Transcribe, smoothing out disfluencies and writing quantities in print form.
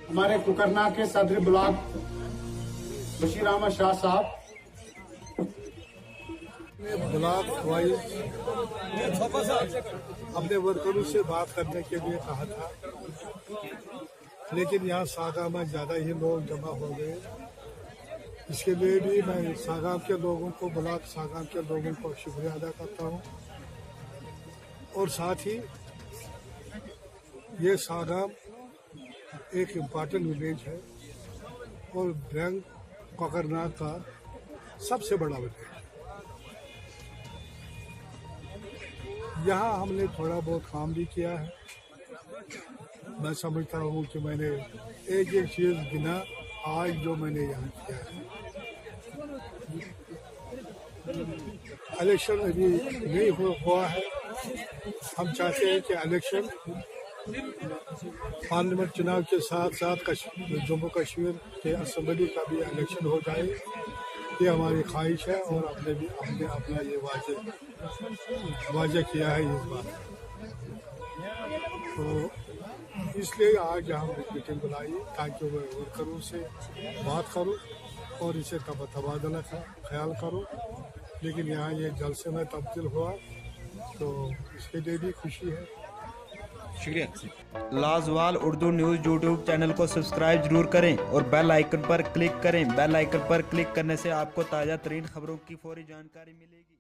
हमारे कुकरना के सदर ब्लॉक बशीर अहमद शाह साहब ने ब्लॉक वाइज अपने वर्करों से बात करने के लिए कहा था, लेकिन यहाँ सागाम में ज़्यादा ही लोग जमा हो गए। इसके लिए भी मैं सागाम के लोगों को, ब्लॉक सागाम के लोगों को शुक्रिया अदा करता हूँ। और साथ ही ये सागाम एक इम्पॉर्टेंट विलेज है और बैंक कोकरनाग का सबसे बड़ा विलेज है। यहाँ हमने थोड़ा बहुत काम भी किया है। मैं समझता हूँ कि मैंने एक एक चीज़ गिना आज जो मैंने यहाँ किया है। इलेक्शन अभी नहीं हुआ है। हम चाहते हैं कि इलेक्शन पार्लियामेंट चुनाव के साथ साथ जम्मू कश्मीर के असम्बली का भी इलेक्शन हो जाए। ये हमारी ख्वाहिश है और हमने अपना ये वाजे किया है इस बात। तो इसलिए आज हम मीटिंग बुलाई ताकि वो वर्करों से बात करूं और इसे तबादला का ख्याल करूं। लेकिन यहाँ ये जलसे में तब्दील हुआ तो इसके लिए भी खुशी है। शुक्रिया। लाजवाल उर्दू न्यूज़ यूट्यूब चैनल को सब्सक्राइब जरूर करें और बेल आइकन पर क्लिक करें। बेल आइकन पर क्लिक करने से आपको ताज़ा तरीन खबरों की फौरी जानकारी मिलेगी।